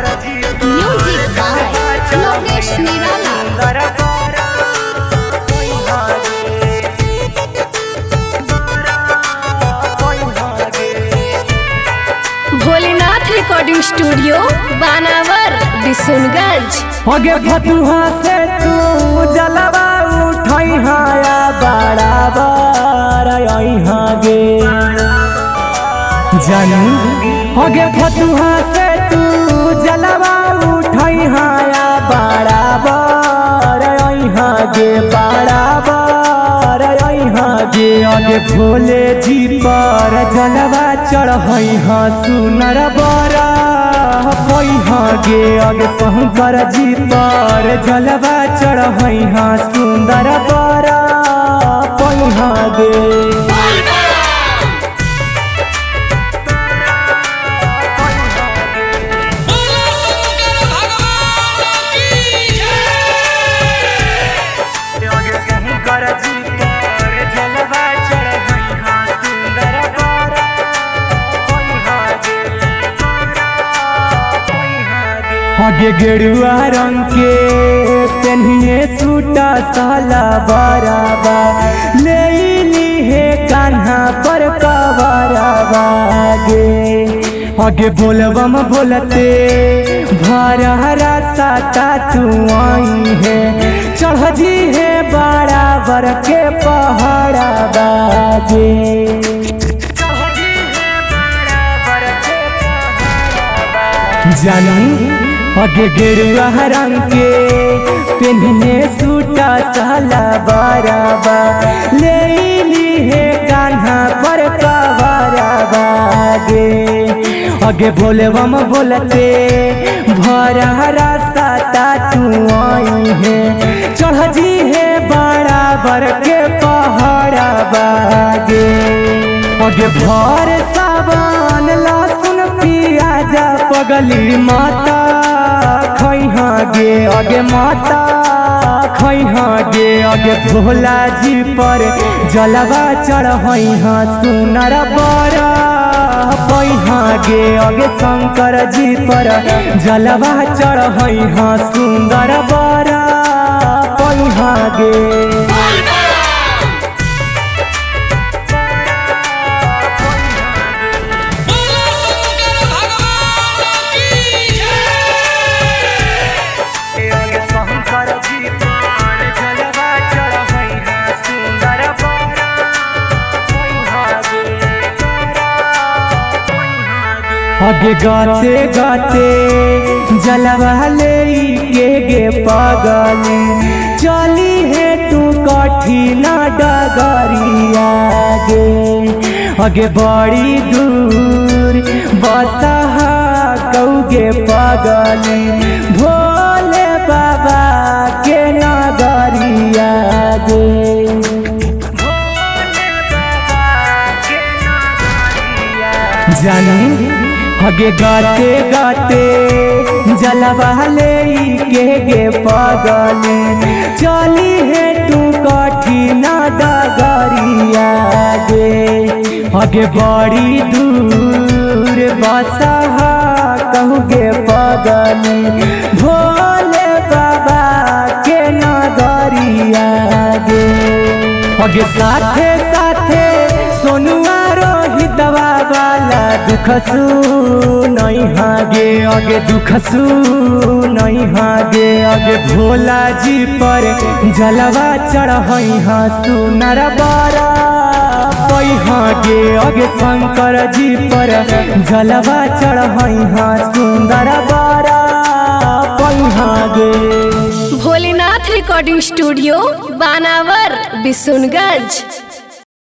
Music by Lokesh निराला। Bholenath recording studio बानावर बिशुनगंज। अगे फतुहा से तू जलवा उठाई हाया बराबर गे जानू। अगे फतुहा से तू जलवा उठाई हाया बराबर गे बराबर गे। अगे भोले जी पर जलवा चढ़ई हाँ सुनर बरा गे। अगे शंकर जी पर जलवा चढ़ई हाँ सुंदर बरा गे। आगे गेरुआ रंग के पेन्हिए सूटा साला बराबा ले ली कान्हा पर कवराबा गे। आगे बोलबम बोलते भरा साता तू आई है चढ़ जी है बराबर के पहाड़ा बागे। जानू आगे गेरुआ रंग के पेन्हिए सूटा साला बराबा ले ली कान्हा पर कवराबा गे। आगे बोलबम बोलते भरा साता तू आई है चढ़ जी है बराबर के पहाड़ा बागे। आगे भर सावन लहसुन प्याज पगली माता खैहा गे। आगे माता खैहा गे। आगे भोला जी पर जलवा चढ़ई हाँ सुनर बरा पैहा गे। आगे शंकर जी पर जलवा चढ़ई हाँ सुंदर बरा पैहा गे। आगे गाते गाते जलवा ले गे पागली चली है तू कठिन डगरिया गे। आगे बड़ी दूर बसहा कौगे पागली भोले बाबा के नगरिया गे। जानू आगे गाते गाते जलवा ले गे पागली चली है तू कठिन डगरिया गे। आगे बड़ी दूर बसहा कहूगे पागली भोले बाबा के नगरिया गे। आगे साथे साथे सोनुआ रोहितवा वाला दुख सुनई गे। आगे दुख सुनई गे। आगे भोला जी पर जलवा चढ़ई हाँ सुनर बरा पैहा गे। आगे शंकर जी पर जलवा चढ़ई हाँ सुंदर बरा पैहा गे। भोलेनाथ रिकॉर्डिंग स्टूडियो बानावर बिशुनगंज।